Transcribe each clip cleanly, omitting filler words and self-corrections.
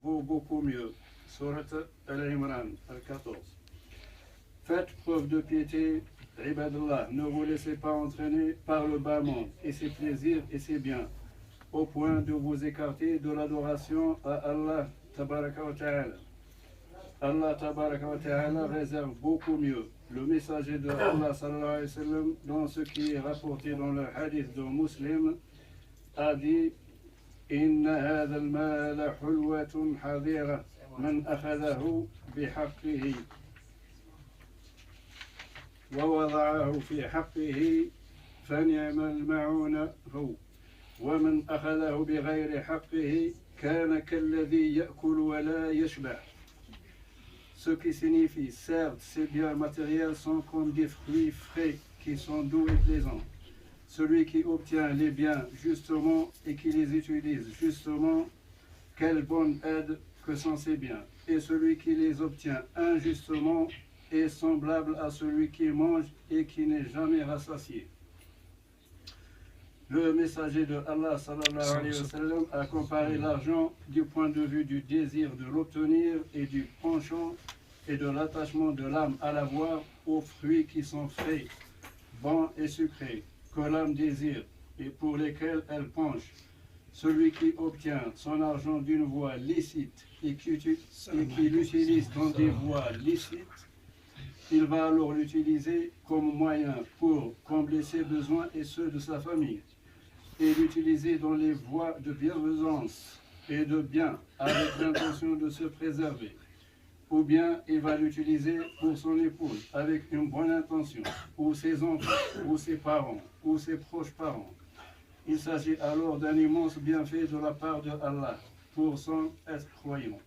vaut beaucoup mieux. Surat Al-Imran, Al-14. Faites preuve de piété, Ibadallah, ne vous laissez pas entraîner par le bas monde et ses plaisirs et ses biens, au point de vous écarter de l'adoration à Allah Tabaraka wa Ta'ala. Allah Tabaraka wa Ta'ala réserve beaucoup mieux. Le messager de Allah sallallahu alayhi wa sallam, dans ce qui est rapporté dans le hadith de Muslim, a dit: Inna hadha al-mal hulwatun hadira man akhadahu bihaqqihi wa wada'ahu fi haqqihi fani'ma al-ma'una hu wa man akhadahu bighayri haqqihi kana kalladhi ya'kulu wa la yashba'. Ce qui signifie, certes, ces biens matériels sont comme des fruits frais qui sont doux et plaisants. Celui qui obtient les biens justement et qui les utilise justement, quelle bonne aide que sont ces biens. Et celui qui les obtient injustement est semblable à celui qui mange et qui n'est jamais rassasié. Le messager de Allah sallallahu alayhi wa sallam a comparé l'argent du point de vue du désir de l'obtenir et du penchant et de l'attachement de l'âme à l'avoir aux fruits qui sont frais, bons et sucrés, que l'âme désire et pour lesquels elle penche. Celui qui obtient son argent d'une voie licite et qui l'utilise dans des voies licites, il va alors l'utiliser comme moyen pour combler ses besoins et ceux de sa famille, et l'utiliser dans les voies de bienfaisance et de bien avec l'intention de se préserver. Ou bien il va l'utiliser pour son épouse avec une bonne intention, ou ses enfants, ou ses parents, ou ses proches parents. Il s'agit alors d'un immense bienfait de la part de Allah pour son être croyant.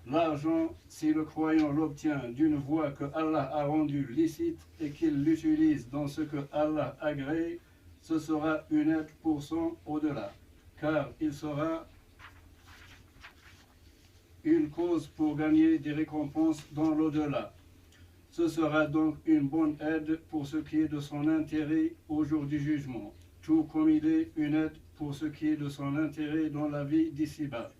L'argent, si le croyant l'obtient d'une voie que Allah a rendue licite et qu'il l'utilise dans ce que Allah agrée, ce sera une aide pour son au-delà, car il sera une cause pour gagner des récompenses dans l'au-delà. Ce sera donc une bonne aide pour ce qui est de son intérêt au jour du jugement, tout comme il est une aide pour ce qui est de son intérêt dans la vie d'ici-bas.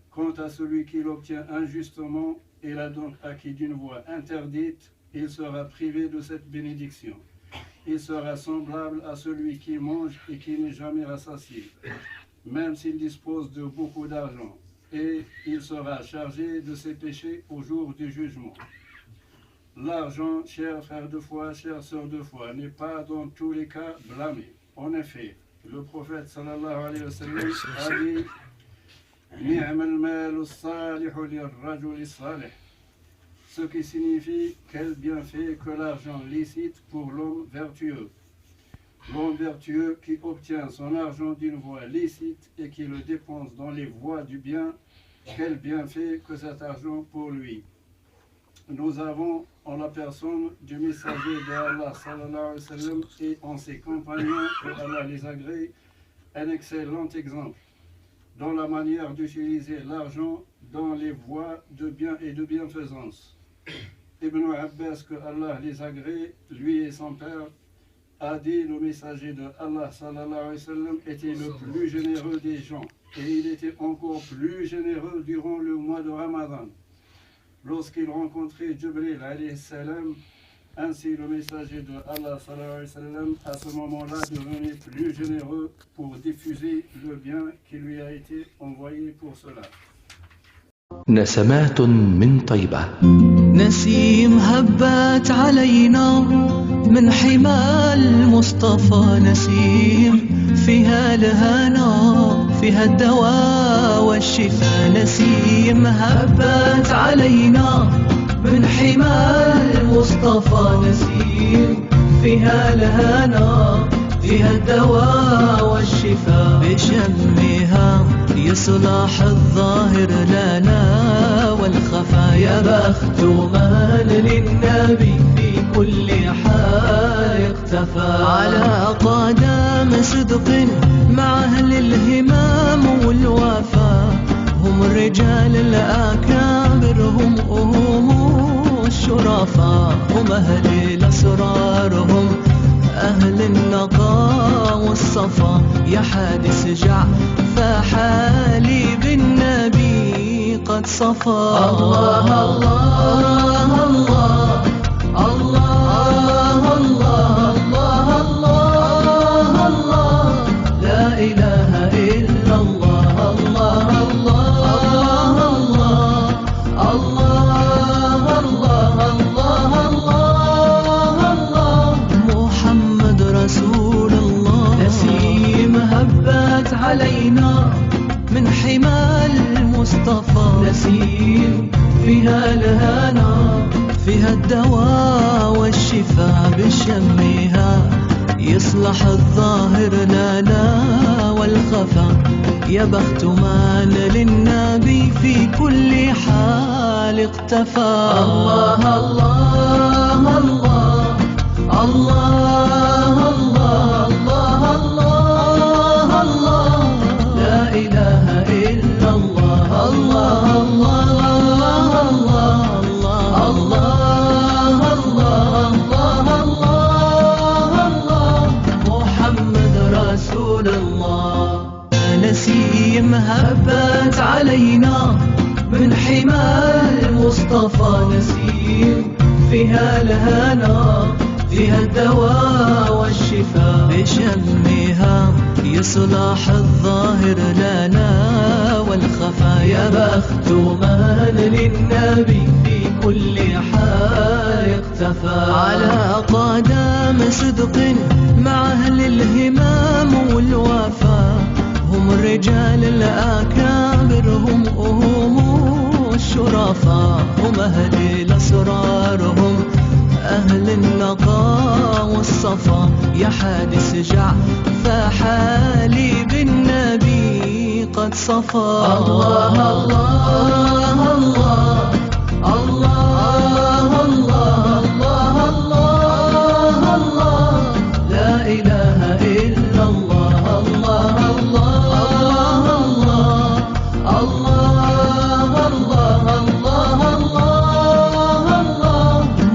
Quant à celui qui l'obtient injustement et l'a donc acquis d'une voie interdite, il sera privé de cette bénédiction. Il sera semblable à celui qui mange et qui n'est jamais rassasié, même s'il dispose de beaucoup d'argent, et il sera chargé de ses péchés au jour du jugement. L'argent, chers frères de foi, chères sœurs de foi, n'est pas dans tous les cas blâmé. En effet, le prophète sallallahu alayhi wa sallam a dit: Ni'ma al-malu as-salihu lir-rajuli salih. Ce qui signifie quel bienfait que l'argent licite pour l'homme vertueux. L'homme vertueux qui obtient son argent d'une voie licite et qui le dépense dans les voies du bien, quel bienfait que cet argent pour lui. Nous avons en la personne du messager d'Allah sallallahu alayhi wa sallam et en ses compagnons, que Allah les agrée, un excellent exemple dans la manière d'utiliser l'argent dans les voies de bien et de bienfaisance. Ibn Abbas, que Allah les agrée, lui et son père, a dit: le messager de Allah sallallahu alayhi wa sallam était le plus généreux des gens, et il était encore plus généreux durant le mois de Ramadan. Lorsqu'il rencontrait Jibril alayhi salam, ainsi le messager de Allah sallallahu alayhi wa sallam à ce moment-là devenait plus généreux pour diffuser le bien qui lui a été envoyé pour cela. نسمات من طيبة. نسيم هبت علينا من حمى المصطفى، نسيم فيها الهنا فيها الدواء والشفاء. نسيم هبت علينا من حمى المصطفى، نسيم فيها الهنا فيها الدواء والشفاء. بشمها يصلح الظاهر لنا والخفايا. بخت من للنبي في كل حال اقتفى، على قدم صدق مع أهل الهمام والوفا. هم الرجال الأكابر، هم الشرفاء، هم أهل الأسرار، هم أهل النقاء والصفا. يا حادث جع فحالي بالنبي قد صفى. الله الله الله الله الله الله الله لا إله إلا الله. الله الله الله الله الله الله محمد رسول الله. نسيم هبت علينا من حمى المصطفى. نسيم فيها الهنا فيها الدواء والشفاء. بشمها يصلح الظاهر لنا والخفا. يا بخت من للنبي في كل حال اقتفى. الله الله الله الله الله الله الله لا إله إلا الله. الله الله الله الله الله الله محمد رسول الله. نسيم هبت علينا من حمى المصطفى. نسيم فيها الهنا فيها الدواء والشفاء. بشمها يصلح الظاهر لنا والخفا. يا بخت من للنبي في كل حال اقتفى. على قدم صدق مع أهل الهمام والوفا. هم الرجال الأكابر هم الشرفاء. هم أهل الأسرار هم أهل النقاء والصفا. يا حادث جع فحالي بالنبي قد صفى. الله الله الله الله الله الله الله لا إله إلا الله. الله الله الله الله الله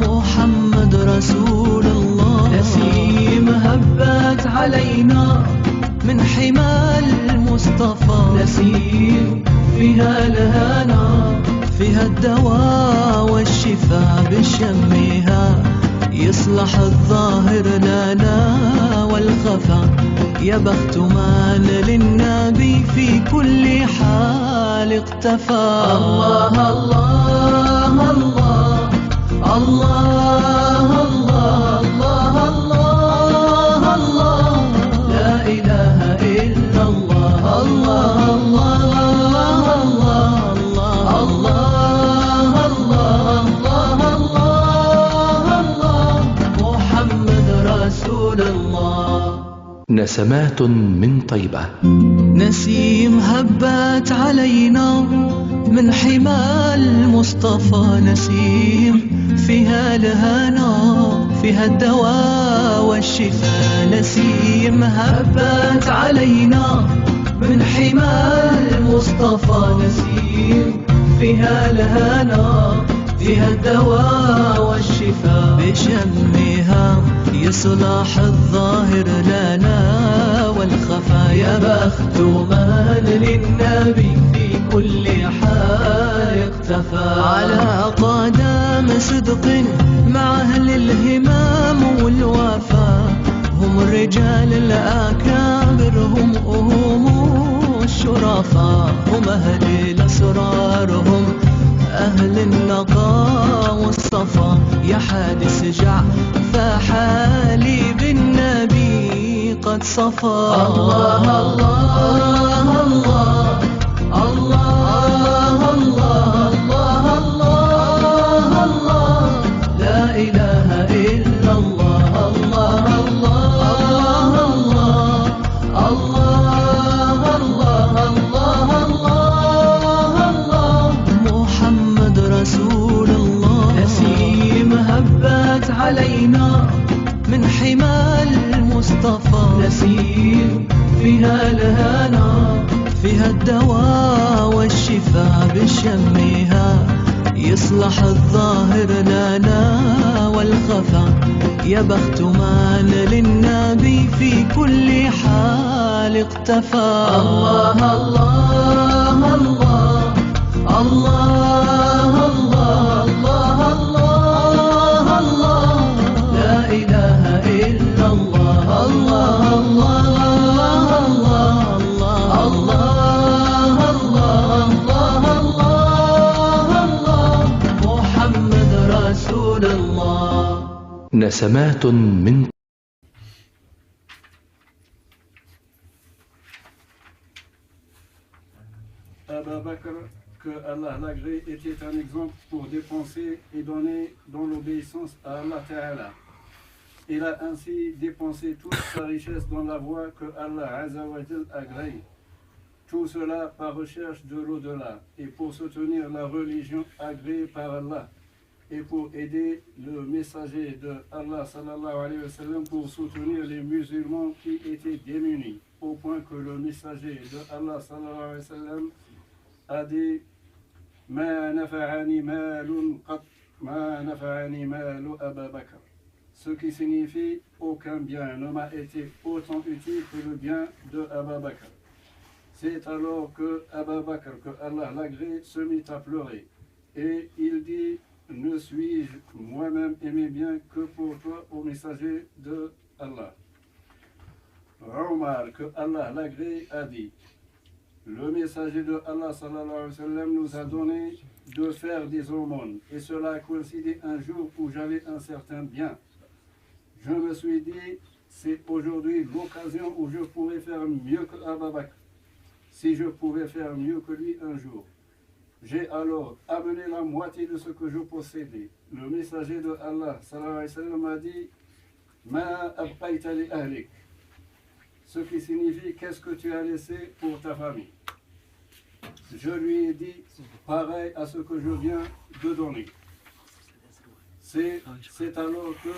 محمد رسول الله. نسيم هبت علينا من حمى المصطفى. نسيم فيها الهنا فيها الدواء والشفاء. بشمها يصلح الظاهر لنا والخفا. يا بخت من للنبي في كل حال اقتفى. الله الله الله الله الله الله الله لا إله إلا الله. الله الله الله الله الله محمد رسول الله. نسمات من طيبة. نسيم هبت علينا من حمى المصطفى. نسيم فيها الهنا فيها الدواء والشفاء. نسيم هبت علينا من حمى المصطفى. نسيم فيها الهنا فيها الدواء والشفاء. بشمها يصلح الظاهر لنا والخفا. يا بخت من للنبي في كل حال اقتفى. على قدم صدق مع أهل الهمام والوفا. هم الرجال الأكابر هم الشرفاء. هم أهل الأسرار هم أهل النقاء والصفا. يا حادث جع فحالي بالنبي قد صفى. الله الله الله الله الله الله الله لا إله إلا الله. الله الله الله الله الله الله محمد رسول الله. نسيم هبت علينا من حمى المصطفى. نسيم فيها الهنا فيها الدواء والشفاء. بشمها يصلح الظاهر لنا والخفا. يا بخت من للنبي في كل حال اقتفى. الله الله الله الله نسمات من Abu Bakr, que Allah l'agrée, était un exemple pour dépenser et donner dans l'obéissance à Allah Ta'ala. Il a ainsi dépensé toute sa richesse dans la voie que Allah Azza wa Jal agrée. Tout cela par recherche de l'au-delà et pour soutenir la religion agréée par Allah et pour aider le messager de Allah sallallahu alayhi wa sallam pour soutenir les musulmans qui étaient démunis au point que le messager de Allah sallallahu alayhi wa sallam a dit Ma nafa'ani malun qat ma nafa'ani malu Abu Bakr, ce qui signifie aucun bien ne m'a été autant utile que le bien de Abu Bakr. C'est alors que Abu Bakr, que Allah l'agrée, se mit à pleurer. Et il dit, ne suis-je moi-même aimé bien que pour toi, ô messager de Allah. Omar, que Allah l'agrée, a dit, le messager de Allah sallallahu alayhi wa sallam nous a donné de faire des aumônes. Et cela a coïncidé un jour où j'avais un certain bien. Je me suis dit, c'est aujourd'hui l'occasion où je pourrais faire mieux que Abu Bakr. Si je pouvais faire mieux que lui un jour. J'ai alors amené la moitié de ce que je possédais. Le messager de Allah sallallahu alayhi wa sallam a dit Ma abqayta li ahlik, ce qui signifie qu'est-ce que tu as laissé pour ta famille. Je lui ai dit pareil à ce que je viens de donner. C'est alors que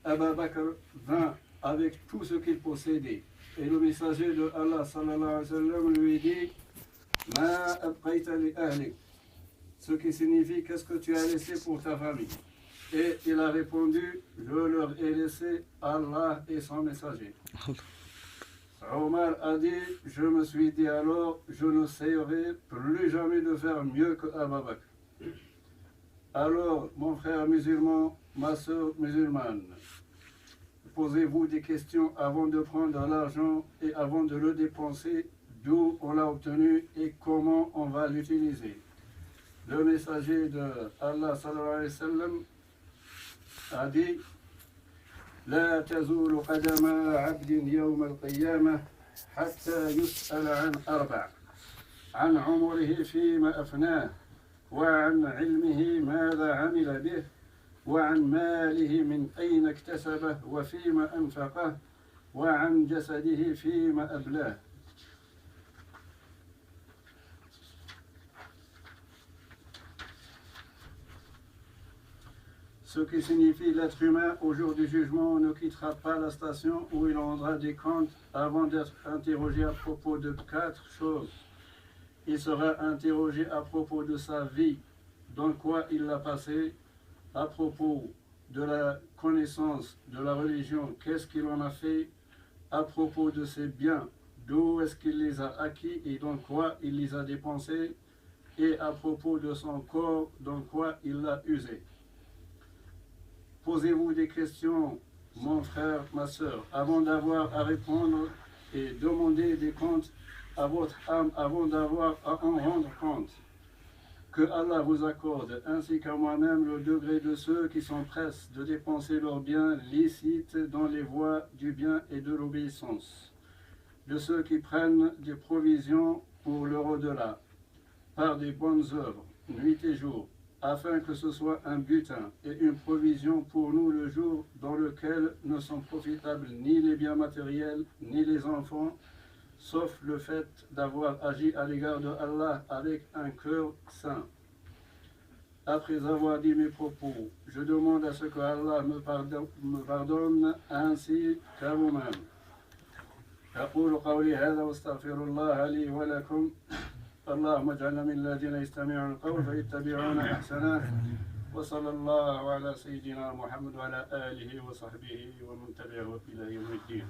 Abu Bakr vint avec tout ce qu'il possédait. Et le messager de Allah sallallahu alayhi wa sallam lui dit Ma abqayta li ahlik, ce qui signifie qu'est-ce que tu as laissé pour ta famille. Et il a répondu je leur ai laissé Allah et son messager. Omar a dit je me suis dit alors je n'essayerai plus jamais de faire mieux que Abu Bakr. Alors mon frère musulman, ma soeur musulmane, posez-vous des questions avant de prendre l'argent et avant de le dépenser, d'où on l'a obtenu et comment on va l'utiliser. Le messager de Allah sallallahu alayhi wa sallam a dit لا تزول قدم عبد يوم القيامة حتى يسأل عن أربع عن عمره فيما أفناه وعن علمه ماذا عمل به وعن ماله من أين اكتسبه وفيما أنفقه وعن جسده فيما أبلاه. Ce qui signifie l'être humain au jour du jugement ne quittera pas la station où il rendra des comptes avant d'être interrogé à propos de 4 choses. Il sera interrogé à propos de sa vie, dans quoi il l'a passé, à propos de la connaissance de la religion, qu'est-ce qu'il en a fait, à propos de ses biens, d'où est-ce qu'il les a acquis et dans quoi il les a dépensés, et à propos de son corps, dans quoi il l'a usé. Posez-vous des questions, mon frère, ma soeur, avant d'avoir à répondre et demander des comptes à votre âme avant d'avoir à en rendre compte. Que Allah vous accorde, ainsi qu'à moi-même, le degré de ceux qui s'empressent de dépenser leurs biens licites dans les voies du bien et de l'obéissance, de ceux qui prennent des provisions pour leur au-delà, par des bonnes œuvres, nuit et jour, afin que ce soit un butin et une provision pour nous le jour dans lequel ne sont profitables ni les biens matériels, ni les enfants, sauf le fait d'avoir agi à l'égard de Allah avec un cœur saint. Après avoir dit mes propos, je demande à ce que Allah me pardonne ainsi qu'à vous-même. أقول قولي هذا واستغفر الله لي ولكم. اللهم اجعلنا من الذين يستمعون القول فيتبعون احسنه وصلى الله على سيدنا محمد وعلى اله وصحبه ومن تبعه الى يوم الدين.